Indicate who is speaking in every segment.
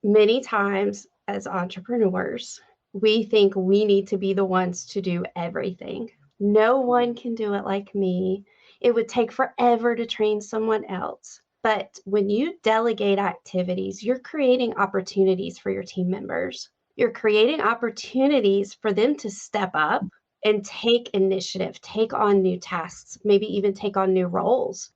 Speaker 1: Many times as entrepreneurs, we think we need to be the ones to do everything. No one can do it like me. It would take forever to train someone else. But when you delegate activities, you're creating opportunities for your team members. You're creating opportunities for them to step up and take initiative, take on new tasks, maybe even take on new roles.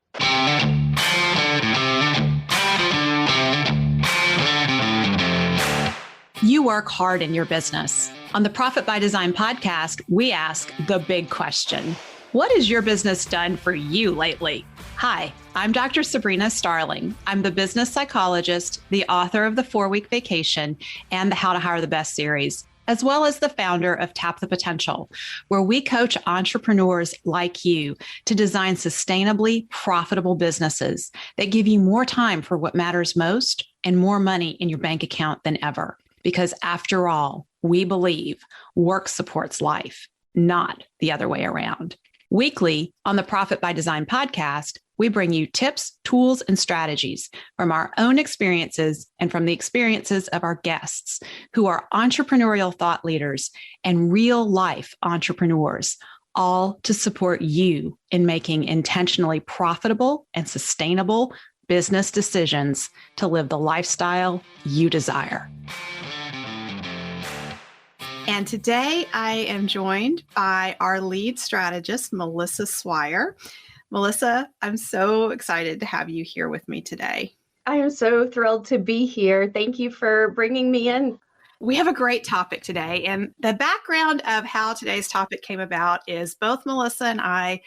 Speaker 2: You work hard in your business. On the Profit by Design podcast, we ask the big question. What has your business done for you lately? Hi, I'm Dr. Sabrina Starling. I'm the business psychologist, the author of the 4-Week Vacation and the How to Hire the Best series, as well as the founder of Tap the Potential, where we coach entrepreneurs like you to design sustainably profitable businesses that give you more time for what matters most and more money in your bank account than ever. Because after all, we believe work supports life, not the other way around. Weekly on the Profit by Design podcast, we bring you tips, tools, and strategies from our own experiences and from the experiences of our guests who are entrepreneurial thought leaders and real life entrepreneurs, all to support you in making intentionally profitable and sustainable business decisions to live the lifestyle you desire. And today I am joined by our lead strategist, Melissa Swire. Melissa, I'm so excited to have you here with me today.
Speaker 1: I am so thrilled to be here. Thank you for bringing me in.
Speaker 2: We have a great topic today. And the background of how today's topic came about is both Melissa and I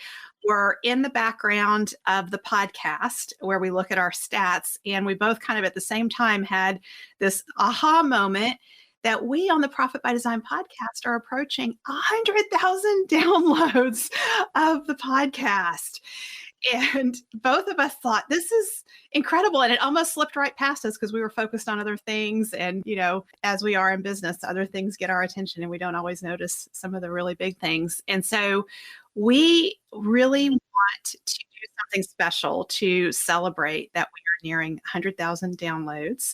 Speaker 2: were in the background of the podcast where we look at our stats. And we both kind of at the same time had this aha moment that we on the Profit by Design podcast are approaching 100,000 downloads of the podcast. And both of us thought, this is incredible. And it almost slipped right past us because we were focused on other things. And, you know, as we are in business, other things get our attention and we don't always notice some of the really big things. And so we really want to do something special to celebrate that we are nearing 100,000 downloads.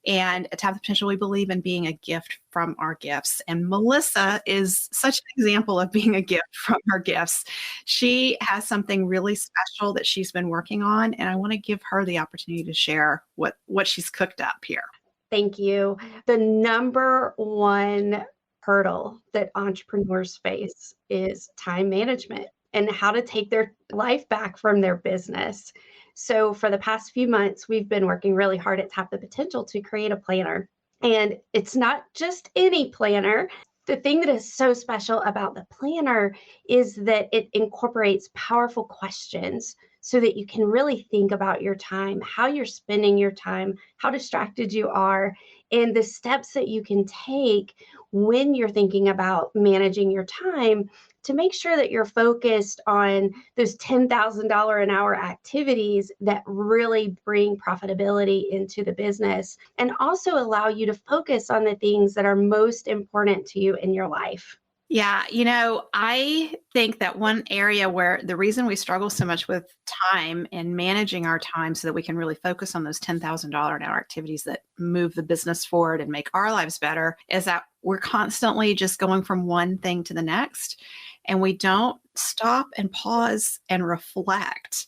Speaker 2: And at Tap the Potential, we believe in being a gift from our gifts. And Melissa is such an example of being a gift from her gifts. She has something really special that she's been working on. And I want to give her the opportunity to share what she's cooked up here.
Speaker 1: Thank you. The number one hurdle that entrepreneurs face is time management and how to take their life back from their business. So for the past few months, we've been working really hard at Tap the Potential to create a planner. And it's not just any planner. The thing that is so special about the planner is that it incorporates powerful questions so that you can really think about your time, how you're spending your time, how distracted you are, and the steps that you can take when you're thinking about managing your time to make sure that you're focused on those $10,000 an hour activities that really bring profitability into the business and also allow you to focus on the things that are most important to you in your life.
Speaker 2: Yeah, you know, I think that one area where the reason we struggle so much with time and managing our time so that we can really focus on those $10,000 an hour activities that move the business forward and make our lives better is that we're constantly just going from one thing to the next and we don't stop and pause and reflect.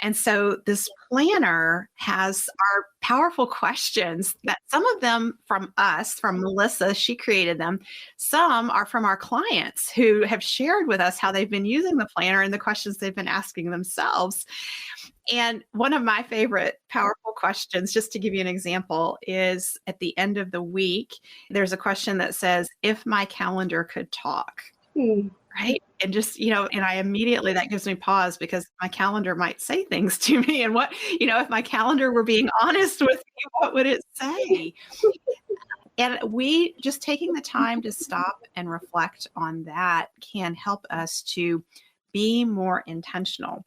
Speaker 2: And so this planner has our powerful questions that some of them from us, from Melissa, she created them. Some are from our clients who have shared with us how they've been using the planner and the questions they've been asking themselves. And one of my favorite powerful questions, just to give you an example, is at the end of the week, there's a question that says, if my calendar could talk. Right. And just, you know, and I immediately, that gives me pause because my calendar might say things to me. And what, you know, if my calendar were being honest with me, what would it say? And we just taking the time to stop and reflect on that can help us to be more intentional.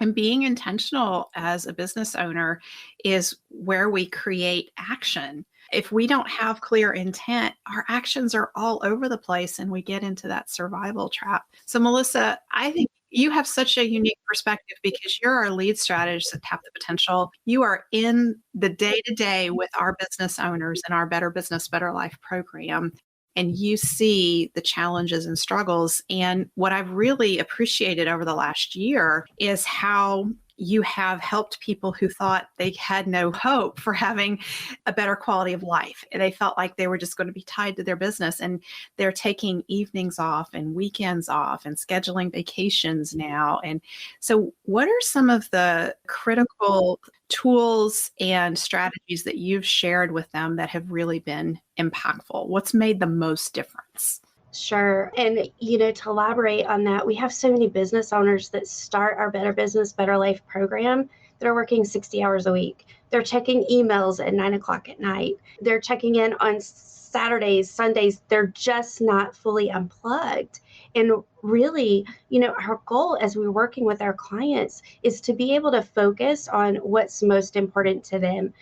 Speaker 2: And being intentional as a business owner is where we create action. If we don't have clear intent, our actions are all over the place and we get into that survival trap. So Melissa, I think You have such a unique perspective because you're our lead strategist at Tap the Potential. You are in the day-to-day with our business owners in our Better Business, Better Life program. And you see the challenges and struggles. And what I've really appreciated over the last year is how you have helped people who thought they had no hope for having a better quality of life. They felt like they were just going to be tied to their business, and they're taking evenings off and weekends off and scheduling vacations now. And so what are some of the critical tools and strategies that you've shared with them that have really been impactful? What's made the most difference?
Speaker 1: Sure. And, to elaborate on that, we have so many business owners that start our Better Business, Better Life program that are working 60 hours a week. They're checking emails at 9 o'clock at night. They're checking in on Saturdays, Sundays. They're just not fully unplugged. And really, our goal as we're working with our clients is to be able to focus on what's most important to them.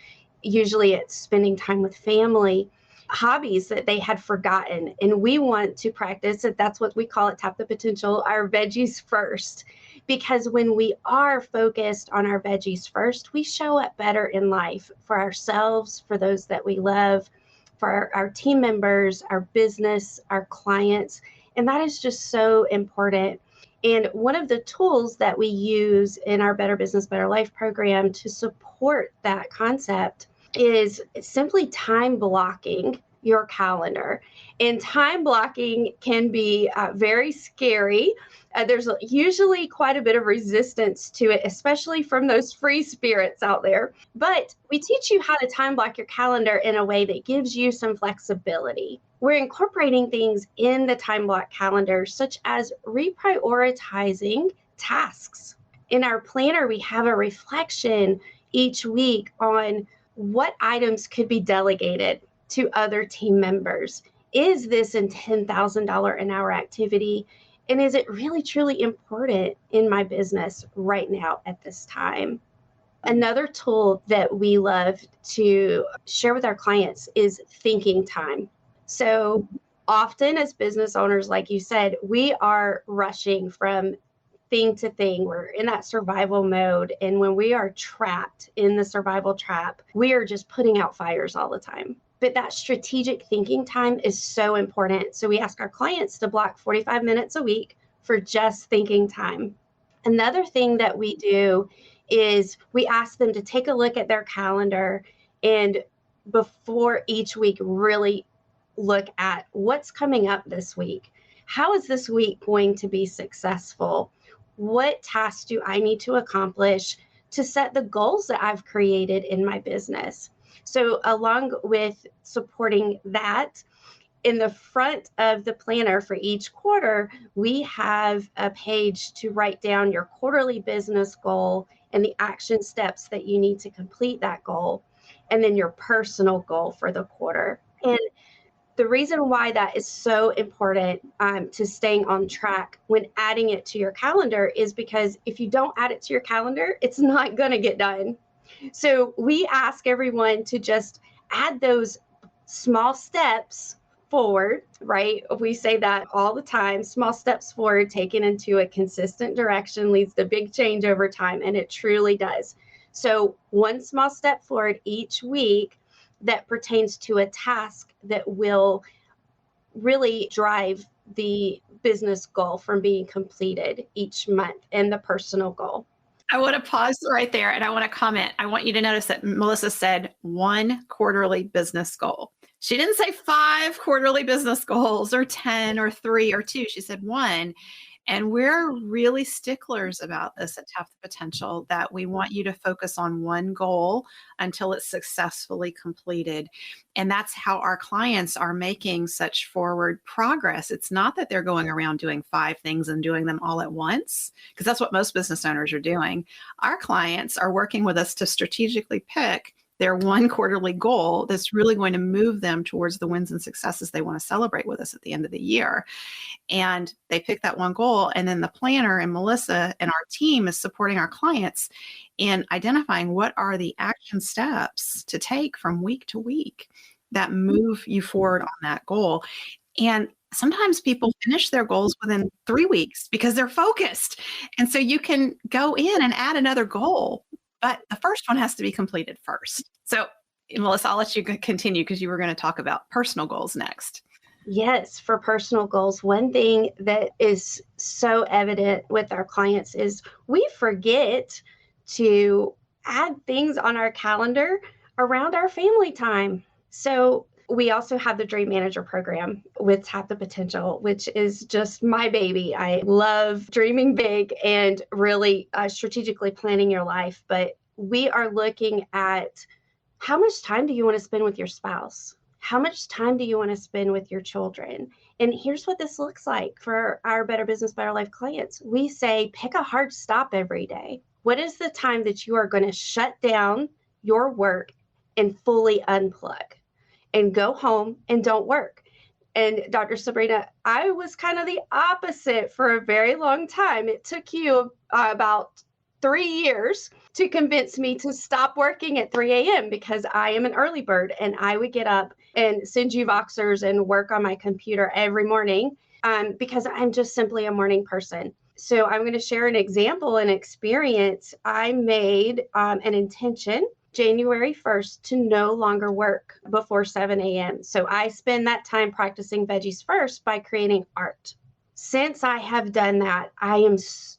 Speaker 1: Usually it's spending time with family, hobbies that they had forgotten. And we want to practice it. That's what we call it, Tap the Potential, our veggies first. Because when we are focused on our veggies first, we show up better in life for ourselves, for those that we love, for our team members, our business, our clients. And that is just so important. And one of the tools that we use in our Better Business, Better Life program to support that concept is simply time blocking your calendar. And time blocking can be very scary. There's usually quite a bit of resistance to it, especially from those free spirits out there. But we teach you how to time block your calendar in a way that gives you some flexibility. We're incorporating things in the time block calendar, such as reprioritizing tasks. In our planner, we have a reflection each week on what items could be delegated to other team members. Is this a $10,000 an hour activity? And is it really, truly important in my business right now at this time? Another tool that we love to share with our clients is thinking time. So often as business owners, like you said, we are rushing from thing to thing. We're in that survival mode. And when we are trapped in the survival trap, we are just putting out fires all the time. But that strategic thinking time is so important. So we ask our clients to block 45 minutes a week for just thinking time. Another thing that we do is we ask them to take a look at their calendar and before each week really look at what's coming up this week. How is this week going to be successful? What tasks do I need to accomplish to set the goals that I've created in my business? So along with supporting that, in the front of the planner for each quarter, we have a page to write down your quarterly business goal and the action steps that you need to complete that goal, and then your personal goal for the quarter. And the reason why that is so important to staying on track when adding it to your calendar is because if you don't add it to your calendar, it's not going to get done. So we ask everyone to just add those small steps forward, right? We say that all the time. Small steps forward taken into a consistent direction leads to big change over time, and it truly does. So one small step forward each week that pertains to a task that will really drive the business goal from being completed each month and the personal goal.
Speaker 2: I want to pause right there and I want to comment. I want you to notice that Melissa said one quarterly business goal. She didn't say 5 quarterly business goals or 10 or 3 or 2. She said one. And we're really sticklers about this at Tap the Potential, that we want you to focus on one goal until it's successfully completed. And that's how our clients are making such forward progress. It's not that they're going around doing 5 things and doing them all at once, because that's what most business owners are doing. Our clients are working with us to strategically pick their one quarterly goal that's really going to move them towards the wins and successes they want to celebrate with us at the end of the year. And they pick that one goal, and then the planner and Melissa and our team is supporting our clients in identifying what are the action steps to take from week to week that move you forward on that goal. And sometimes people finish their goals within 3 weeks because they're focused. And so you can go in and add another goal, but the first one has to be completed first. So, Melissa, I'll let you continue because you were going to talk about personal goals next.
Speaker 1: Yes, for personal goals, one thing that is so evident with our clients is we forget to add things on our calendar around our family time. So we also have the Dream Manager program with Tap the Potential, which is just my baby. I love dreaming big and really strategically planning your life. But we are looking at how much time do you want to spend with your spouse? How much time do you want to spend with your children? And here's what this looks like for our Better Business, Better Life clients. We say, pick a hard stop every day. What is the time that you are going to shut down your work and fully unplug and go home and don't work? And Dr. Sabrina, I was kind of the opposite for a very long time. It took you about 3 years to convince me to stop working at 3 a.m. because I am an early bird and I would get up and send you Voxers and work on my computer every morning because I'm just simply a morning person. So I'm going to share an example and experience. I made an intention January 1st to no longer work before 7 a.m. So I spend that time practicing veggies first by creating art. Since I have done that, I am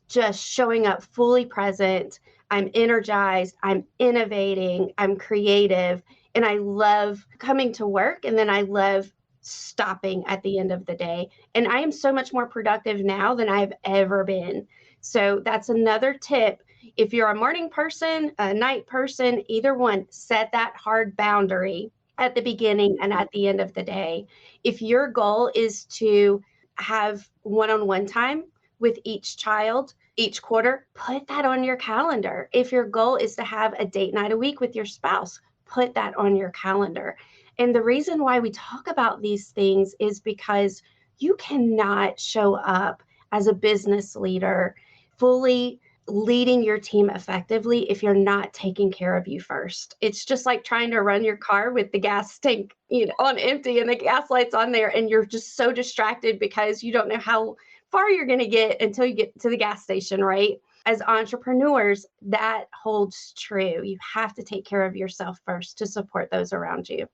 Speaker 1: just showing up fully present. I'm energized, I'm innovating, I'm creative, and I love coming to work. And then I love stopping at the end of the day. And I am so much more productive now than I've ever been. So that's another tip. If you're a morning person, a night person, either one, set that hard boundary at the beginning and at the end of the day. If your goal is to have one-on-one time with each child each quarter, put that on your calendar. If your goal is to have a date night a week with your spouse, put that on your calendar. And the reason why we talk about these things is because you cannot show up as a business leader fully leading your team effectively if you're not taking care of you first. It's just like trying to run your car with the gas tank, on empty and the gas lights on there, and you're just so distracted because you don't know how far you're going to get until you get to the gas station, right? As entrepreneurs, that holds true. You have to take care of yourself first to support those around you.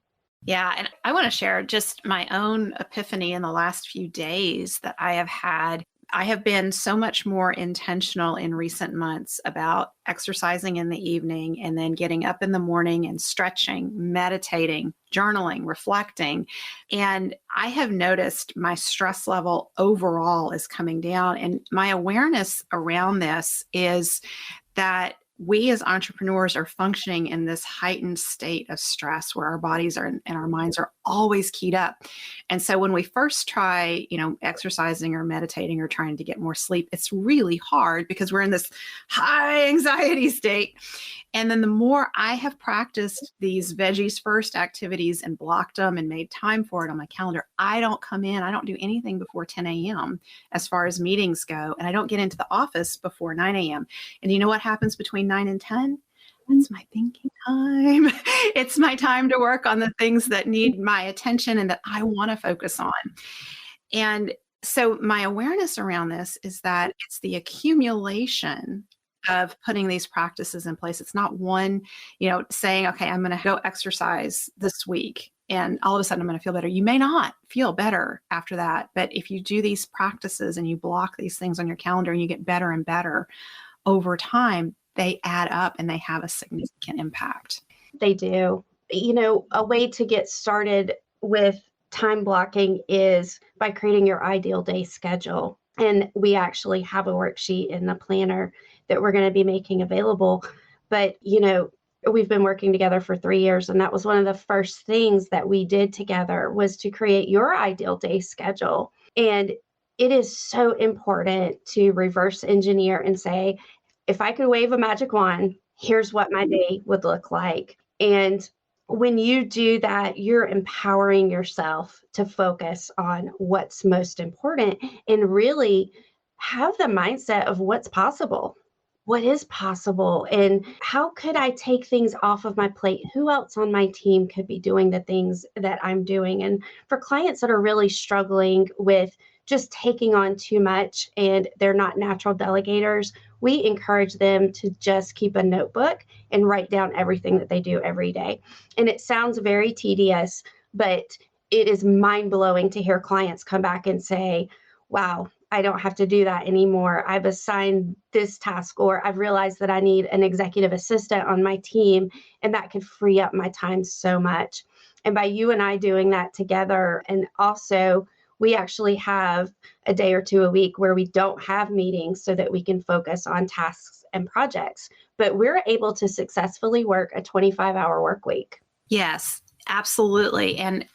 Speaker 2: Yeah. And I want to share just my own epiphany in the last few days that I have had. I have been so much more intentional in recent months about exercising in the evening and then getting up in the morning and stretching, meditating, journaling, reflecting. And I have noticed my stress level overall is coming down. And my awareness around this is that we as entrepreneurs are functioning in this heightened state of stress where our bodies are and our minds are always keyed up. And so when we first try, exercising or meditating or trying to get more sleep, it's really hard because we're in this high anxiety state. And then the more I have practiced these veggies first activities and blocked them and made time for it on my calendar, I don't do anything before 10 a.m. as far as meetings go. And I don't get into the office before 9 a.m. And you know what happens between 9 and 10? That's my thinking time. It's my time to work on the things that need my attention and that I want to focus on. And so my awareness around this is that it's the accumulation of putting these practices in place. It's not one, saying, okay, I'm going to go exercise this week and all of a sudden I'm going to feel better. You may not feel better after that, but if you do these practices and you block these things on your calendar and you get better and better over time, they add up and they have a significant impact.
Speaker 1: They do. A way to get started with time blocking is by creating your ideal day schedule. And we actually have a worksheet in the planner that we're going to be making available. But, we've been working together for 3 years. And that was one of the first things that we did together was to create your ideal day schedule. And it is so important to reverse engineer and say, if I could wave a magic wand, here's what my day would look like. And when you do that, you're empowering yourself to focus on what's most important and really have the mindset of what's possible. what is possible and how could I take things off of my plate? Who else on my team could be doing the things that I'm doing? And for clients that are really struggling with just taking on too much and they're not natural delegators, we encourage them to just keep a notebook and write down everything that they do every day. And it sounds very tedious, but it is mind blowing to hear clients come back and say, wow, I don't have to do that anymore. I've assigned this task, or I've realized that I need an executive assistant on my team, and that could free up my time so much. And by you and I doing that together, and also we actually have a day or two a week where we don't have meetings so that we can focus on tasks and projects, but we're able to successfully work a 25-hour work week.
Speaker 2: Yes, absolutely. And,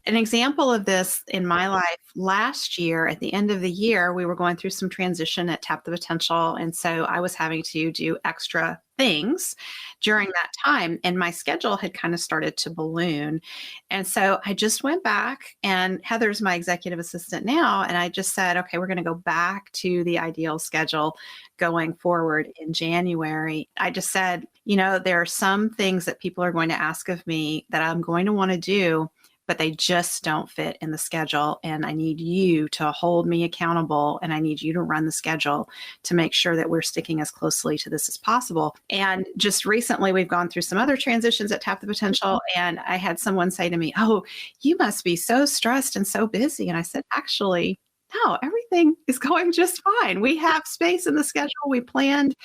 Speaker 2: an example of this in my life last year, at the end of the year, we were going through some transition at Tap the Potential. And so I was having to do extra things during that time. And my schedule had kind of started to balloon. And so I just went back, and Heather's my executive assistant now. And I just said, okay, we're going to go back to the ideal schedule going forward in January. I just said, there are some things that people are going to ask of me that I'm going to want to do, but they just don't fit in the schedule. And I need you to hold me accountable, and I need you to run the schedule to make sure that we're sticking as closely to this as possible. And just recently, we've gone through some other transitions at Tap the Potential. And I had someone say to me, oh, you must be so stressed and so busy. And I said, actually, no, everything is going just fine. We have space in the schedule. We planned,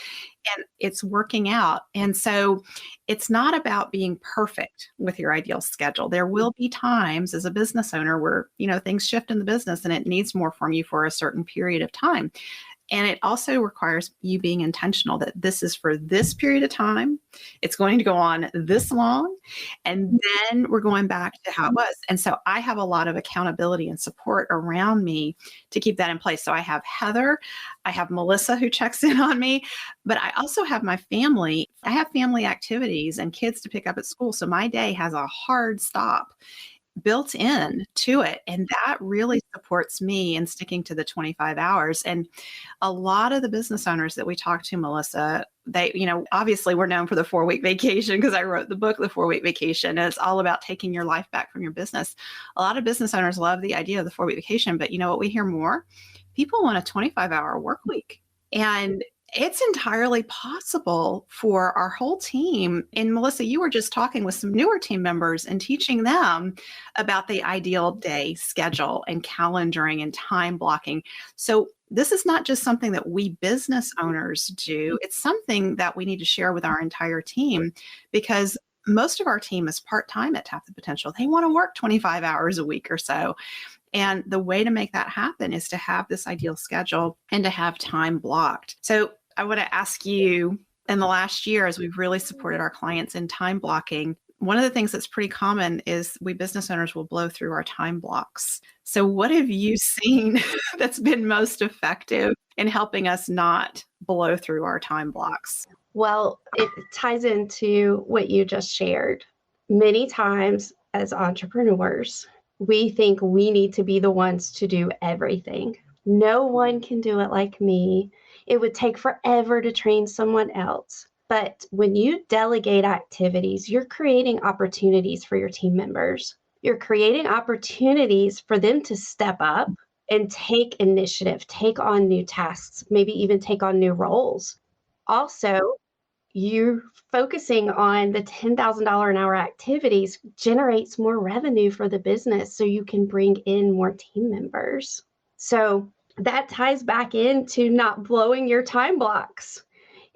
Speaker 2: and it's working out. And so it's not about being perfect with your ideal schedule. There will be times as a business owner where, things shift in the business and it needs more from you for a certain period of time. And it also requires you being intentional that this is for this period of time. It's going to go on this long. And then we're going back to how it was. And so I have a lot of accountability and support around me to keep that in place. So I have Heather, I have Melissa who checks in on me, but I also have my family. I have family activities and kids to pick up at school. So my day has a hard stop built in to it. And that really supports me in sticking to the 25 hours. And a lot of the business owners that we talk to, Melissa, they, obviously we're known for the 4-week vacation because I wrote the book, The 4-Week Vacation. And it's all about taking your life back from your business. A lot of business owners love the idea of the 4-week vacation, but you know what we hear more? People want a 25-hour work week. And it's entirely possible for our whole team. And Melissa, you were just talking with some newer team members and teaching them about the ideal day schedule and calendaring and time blocking. So this is not just something that we business owners do. It's something that we need to share with our entire team, because most of our team is part-time at Tap the Potential. They want to work 25 hours a week or so. And the way to make that happen is to have this ideal schedule and to have time blocked. So I want to ask you, in the last year, as we've really supported our clients in time blocking, one of the things that's pretty common is we business owners will blow through our time blocks. So what have you seen that's been most effective in helping us not blow through our time blocks?
Speaker 1: Well, it ties into what you just shared. Many times as entrepreneurs, we think we need to be the ones to do everything. No one can do it like me. It would take forever to train someone else. But when you delegate activities, you're creating opportunities for your team members. You're creating opportunities for them to step up and take initiative, take on new tasks, maybe even take on new roles. Also, you focusing on the $10,000 an hour activities generates more revenue for the business so you can bring in more team members. So that ties back into not blowing your time blocks.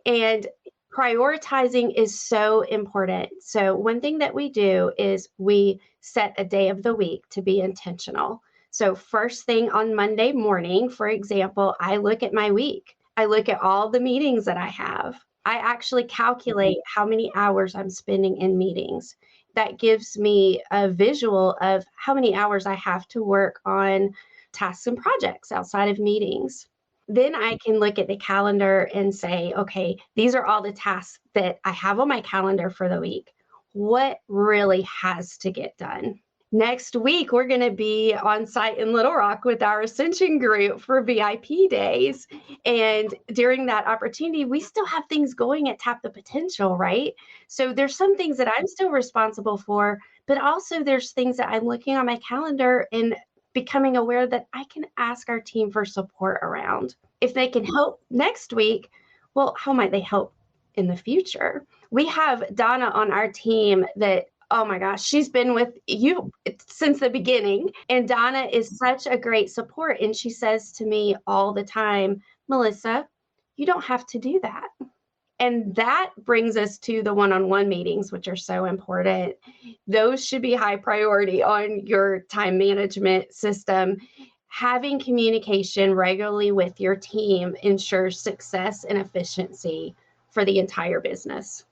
Speaker 1: And prioritizing is so important. So one thing that we do is we set a day of the week to be intentional. So first thing on Monday morning, for example, I look at my week. I look at all the meetings that I have. I actually calculate how many hours I'm spending in meetings. That gives me a visual of how many hours I have to work on tasks and projects outside of meetings. Then I can look at the calendar and say, okay, these are all the tasks that I have on my calendar for the week. What really has to get done? Next week, we're going to be on site in Little Rock with our Ascension group for VIP days. And during that opportunity, we still have things going at Tap the Potential, right? So there's some things that I'm still responsible for, but also there's things that I'm looking on my calendar and becoming aware that I can ask our team for support around. If they can help next week, well, how might they help in the future? We have Donna on our team that, oh my gosh, she's been with you since the beginning. And Donna is such a great support. And she says to me all the time, Melissa, you don't have to do that. And that brings us to the one-on-one meetings, which are so important. Those should be high priority on your time management system. Having communication regularly with your team ensures success and efficiency for the entire business.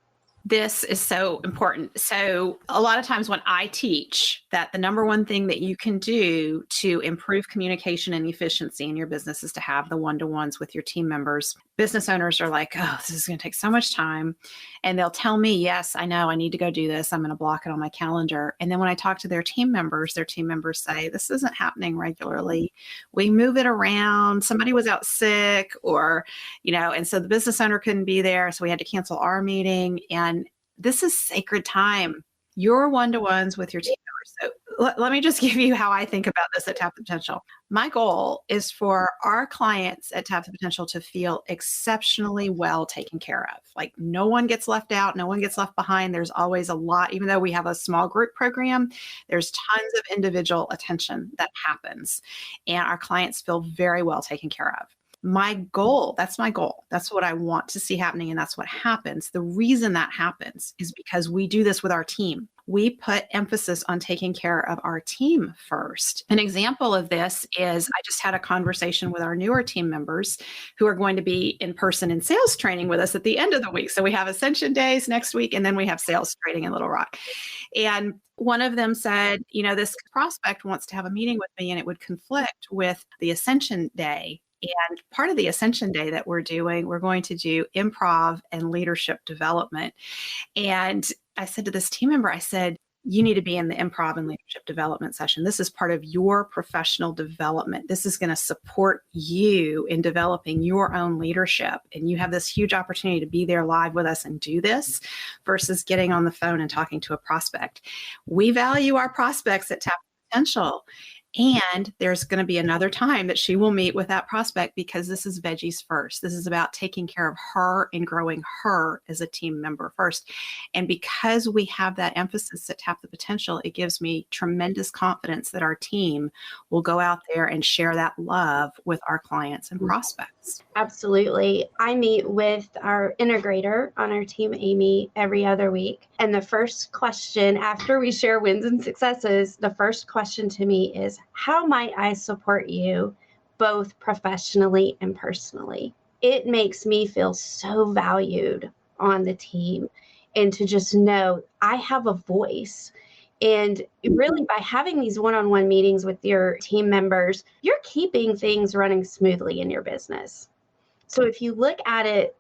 Speaker 2: This is so important. So a lot of times when I teach that the number one thing that you can do to improve communication and efficiency in your business is to have the one-to-ones with your team members. Business owners are like, oh, this is going to take so much time. And they'll tell me, yes, I know I need to go do this. I'm going to block it on my calendar. And then when I talk to their team members say, this isn't happening regularly. We move it around. Somebody was out sick or, and so the business owner couldn't be there. So we had to cancel our meeting. And this is sacred time. Your one-to-ones with your team members. So let me just give you how I think about this at Tap the Potential. My goal is for our clients at Tap the Potential to feel exceptionally well taken care of. Like no one gets left out, no one gets left behind. There's always a lot, even though we have a small group program, there's tons of individual attention that happens. And our clients feel very well taken care of. My goal. That's what I want to see happening. And that's what happens. The reason that happens is because we do this with our team. We put emphasis on taking care of our team first. An example of this is I just had a conversation with our newer team members who are going to be in person in sales training with us at the end of the week. So we have Ascension Days next week, and then we have sales training in Little Rock. And one of them said, this prospect wants to have a meeting with me and it would conflict with the Ascension Day. And part of the Ascension Day that we're doing, we're going to do improv and leadership development. And I said to this team member, I said, you need to be in the improv and leadership development session. This is part of your professional development. This is going to support you in developing your own leadership. And you have this huge opportunity to be there live with us and do this versus getting on the phone and talking to a prospect. We value our prospects at Tap Potential. And there's going to be another time that she will meet with that prospect because this is veggies first. This is about taking care of her and growing her as a team member first. And because we have that emphasis at Tap the Potential, it gives me tremendous confidence that our team will go out there and share that love with our clients and prospects.
Speaker 1: Absolutely. I meet with our integrator on our team, Amy, every other week. And the first question after we share wins and successes, the first question to me is, how might I support you both professionally and personally? It makes me feel so valued on the team and to just know I have a voice. And really, by having these one-on-one meetings with your team members, you're keeping things running smoothly in your business. So if you look at it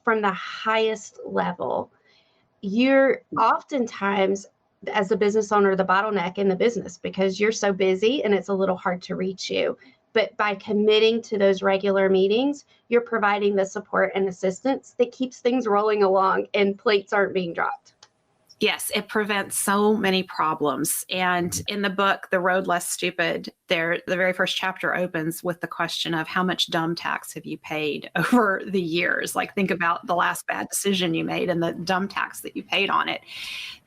Speaker 1: from the highest level, you're oftentimes, as a business owner, the bottleneck in the business because you're so busy and it's a little hard to reach you. But by committing to those regular meetings, you're providing the support and assistance that keeps things rolling along and plates aren't being dropped.
Speaker 2: Yes, it prevents so many problems. And in the book, The Road Less Stupid, the very first chapter opens with the question of how much dumb tax have you paid over the years? Like think about the last bad decision you made and the dumb tax that you paid on it.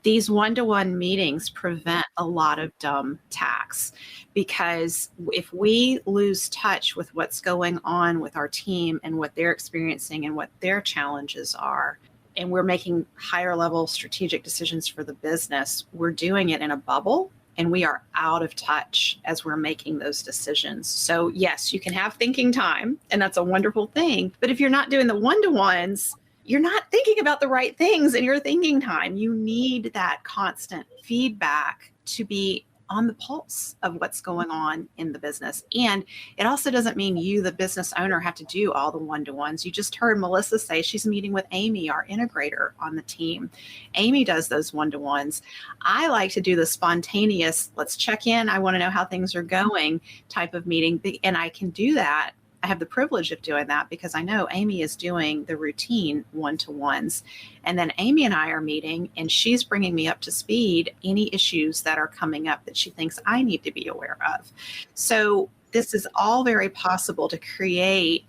Speaker 2: These one-to-one meetings prevent a lot of dumb tax because if we lose touch with what's going on with our team and what they're experiencing and what their challenges are, and we're making higher level strategic decisions for the business, we're doing it in a bubble and we are out of touch as we're making those decisions. So yes, you can have thinking time and that's a wonderful thing. But if you're not doing the one-to-ones, you're not thinking about the right things in your thinking time. You need that constant feedback to be on the pulse of what's going on in the business. And it also doesn't mean you, the business owner, have to do all the one-to-ones. You just heard Melissa say she's meeting with Amy, our integrator on the team. Amy does those one-to-ones. I like to do the spontaneous, let's check in, I want to know how things are going type of meeting. And I can do that. I have the privilege of doing that because I know Amy is doing the routine one-to-ones. And then Amy and I are meeting and she's bringing me up to speed any issues that are coming up that she thinks I need to be aware of. So this is all very possible to create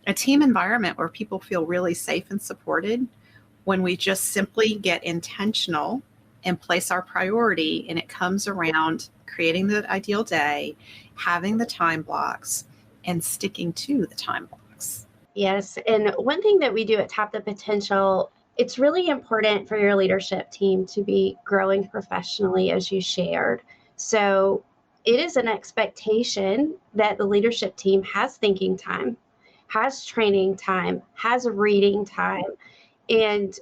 Speaker 2: a team environment where people feel really safe and supported when we just simply get intentional and place our priority, and it comes around creating the ideal day, having the time blocks, and sticking to the time blocks.
Speaker 1: Yes. And one thing that we do at Tap the Potential, it's really important for your leadership team to be growing professionally, as you shared. So it is an expectation that the leadership team has thinking time, has training time, has reading time. And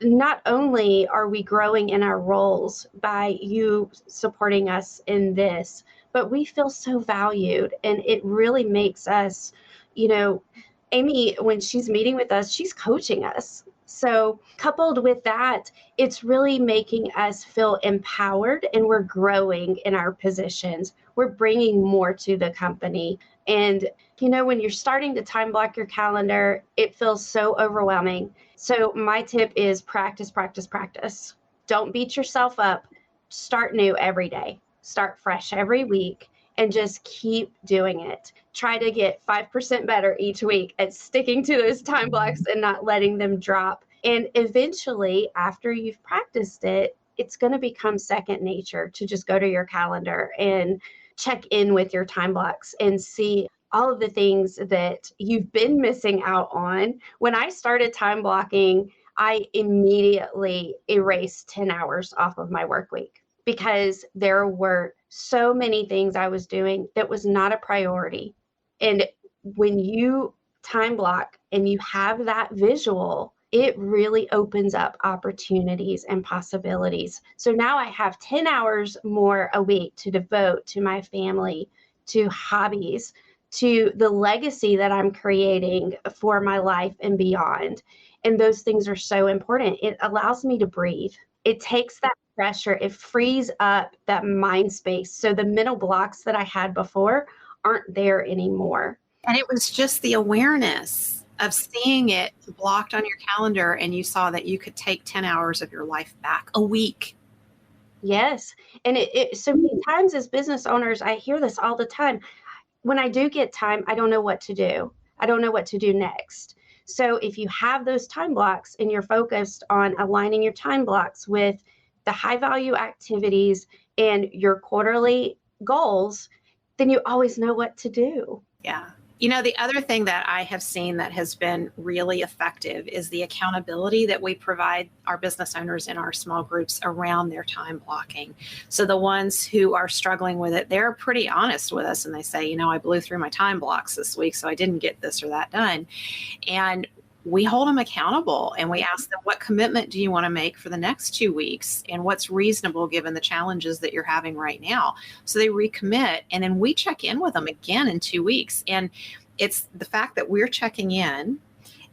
Speaker 1: not only are we growing in our roles by you supporting us in this, but we feel so valued, and it really makes us, Amy, when she's meeting with us, she's coaching us. So coupled with that, it's really making us feel empowered, and we're growing in our positions. We're bringing more to the company. And, when you're starting to time block your calendar, it feels so overwhelming. So my tip is practice, practice, practice. Don't beat yourself up. Start new every day. Start fresh every week and just keep doing it. Try to get 5% better each week at sticking to those time blocks and not letting them drop. And eventually, after you've practiced it, it's going to become second nature to just go to your calendar and check in with your time blocks and see all of the things that you've been missing out on. When I started time blocking, I immediately erased 10 hours off of my work week because there were so many things I was doing that was not a priority. And when you time block and you have that visual, it really opens up opportunities and possibilities. So now I have 10 hours more a week to devote to my family, to hobbies, to the legacy that I'm creating for my life and beyond. And those things are so important. It allows me to breathe. It takes that pressure. It frees up that mind space. So the mental blocks that I had before aren't there anymore.
Speaker 2: And it was just the awareness of seeing it blocked on your calendar, and you saw that you could take 10 hours of your life back a week.
Speaker 1: Yes. And it so many times as business owners, I hear this all the time. When I do get time, I don't know what to do. I don't know what to do next. So if you have those time blocks and you're focused on aligning your time blocks with the high value activities and your quarterly goals, then you always know what to do.
Speaker 2: Yeah. The other thing that I have seen that has been really effective is the accountability that we provide our business owners in our small groups around their time blocking. So the ones who are struggling with it, they're pretty honest with us and they say, I blew through my time blocks this week, so I didn't get this or that done. And we hold them accountable and we ask them, what commitment do you want to make for the next 2 weeks? And what's reasonable given the challenges that you're having right now? So they recommit, and then we check in with them again in 2 weeks. And it's the fact that we're checking in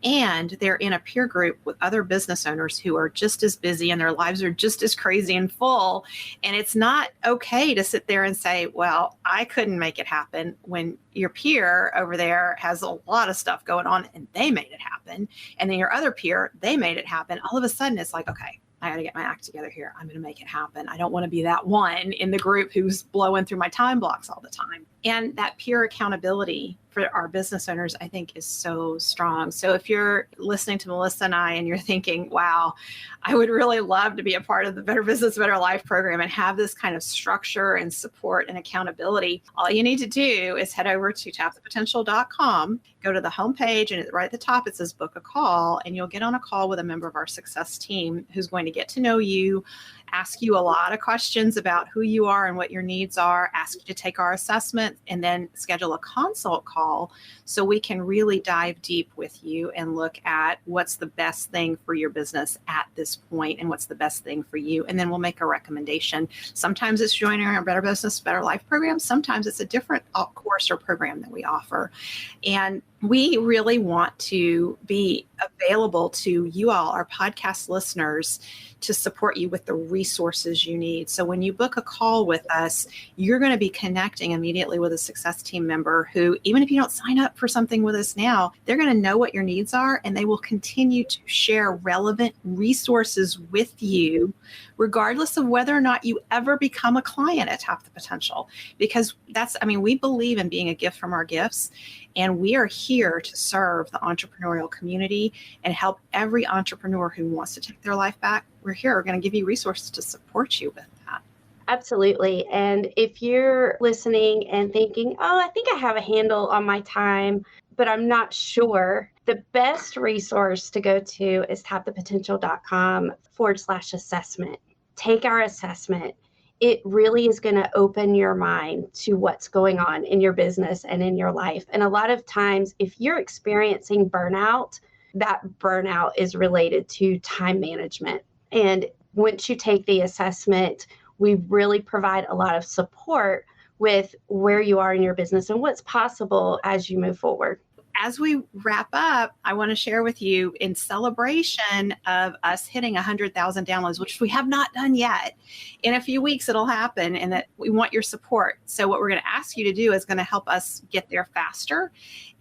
Speaker 2: and they're in a peer group with other business owners who are just as busy and their lives are just as crazy and full. And it's not okay to sit there and say, well, I couldn't make it happen, when your peer over there has a lot of stuff going on and they made it happen. And then your other peer, they made it happen. All of a sudden it's like, okay, I got to get my act together here. I'm going to make it happen. I don't want to be that one in the group who's blowing through my time blocks all the time. And that peer accountability for our business owners, I think, is so strong. So if you're listening to Melissa and I and you're thinking, wow, I would really love to be a part of the Better Business, Better Life program and have this kind of structure and support and accountability, all you need to do is head over to tapthepotential.com, go to the homepage, and right at the top, it says book a call, and you'll get on a call with a member of our success team who's going to get to know you, ask you a lot of questions about who you are and what your needs are, ask you to take our assessment, and then schedule a consult call so we can really dive deep with you and look at what's the best thing for your business at this point and what's the best thing for you. And then we'll make a recommendation. Sometimes it's joining our Better Business, Better Life program. Sometimes it's a different course or program that we offer. And we really want to be available to you all, our podcast listeners, to support you with the resources you need. So when you book a call with us, you're going to be connecting immediately with a success team member who, even if you don't sign up for something with us now, they're going to know what your needs are, and they will continue to share relevant resources with you, regardless of whether or not you ever become a client at Tap the Potential. Because we believe in being a gift from our gifts. And we are here to serve the entrepreneurial community and help every entrepreneur who wants to take their life back. We're here. We're going to give you resources to support you with that.
Speaker 1: Absolutely. And if you're listening and thinking, oh, I think I have a handle on my time, but I'm not sure, the best resource to go to is tapthepotential.com/assessment. Take our assessment. It really is going to open your mind to what's going on in your business and in your life. And a lot of times, if you're experiencing burnout, that burnout is related to time management. And once you take the assessment, we really provide a lot of support with where you are in your business and what's possible as you move forward.
Speaker 2: As we wrap up, I want to share with you, in celebration of us hitting 100,000 downloads, which we have not done yet. In a few weeks, it'll happen, and that we want your support. So what we're going to ask you to do is going to help us get there faster.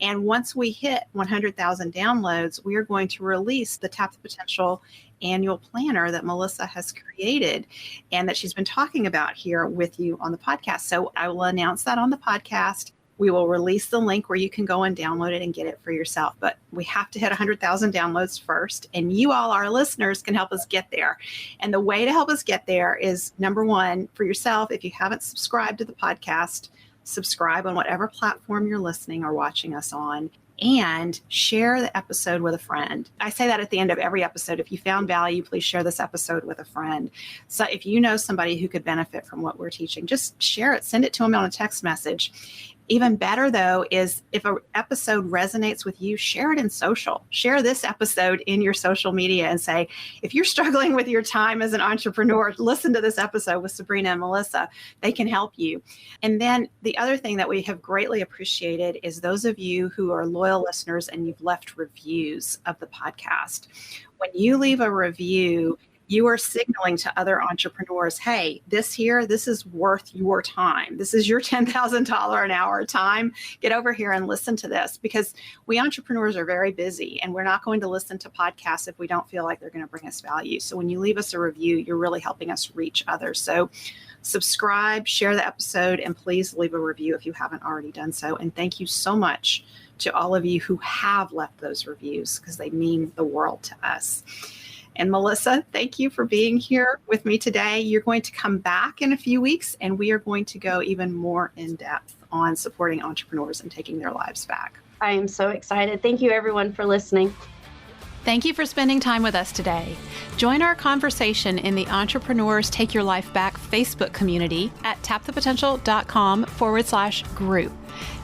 Speaker 2: And once we hit 100,000 downloads, we are going to release the Tap the Potential annual planner that Melissa has created and that she's been talking about here with you on the podcast. So I will announce that on the podcast. We will release the link where you can go and download it and get it for yourself. But we have to hit 100,000 downloads first. And you all, our listeners, can help us get there. And the way to help us get there is, number one, for yourself, if you haven't subscribed to the podcast, subscribe on whatever platform you're listening or watching us on, and share the episode with a friend. I say that at the end of every episode. If you found value, please share this episode with a friend. So if you know somebody who could benefit from what we're teaching, just share it, send it to them on a text message. Even better, though, is if an episode resonates with you, share it in social. Share this episode in your social media and say, if you're struggling with your time as an entrepreneur, listen to this episode with Sabrina and Melissa. They can help you. And then the other thing that we have greatly appreciated is those of you who are loyal listeners and you've left reviews of the podcast. When you leave a review, you are signaling to other entrepreneurs, hey, this is worth your time. This is your $10,000 an hour time. Get over here and listen to this, because we entrepreneurs are very busy and we're not going to listen to podcasts if we don't feel like they're going to bring us value. So when you leave us a review, you're really helping us reach others. So subscribe, share the episode, and please leave a review if you haven't already done so. And thank you so much to all of you who have left those reviews, because they mean the world to us. And Melissa, thank you for being here with me today. You're going to come back in a few weeks, and we are going to go even more in depth on supporting entrepreneurs and taking their lives back.
Speaker 1: I am so excited. Thank you, everyone, for listening.
Speaker 3: Thank you for spending time with us today. Join our conversation in the Entrepreneurs Take Your Life Back Facebook community at tapthepotential.com/group.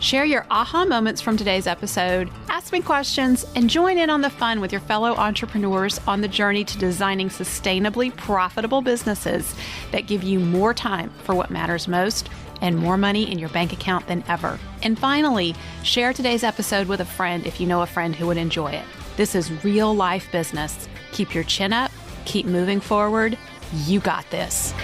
Speaker 3: Share your aha moments from today's episode, ask me questions, and join in on the fun with your fellow entrepreneurs on the journey to designing sustainably profitable businesses that give you more time for what matters most and more money in your bank account than ever. And finally, share today's episode with a friend if you know a friend who would enjoy it. This is real life business. Keep your chin up, keep moving forward. You got this.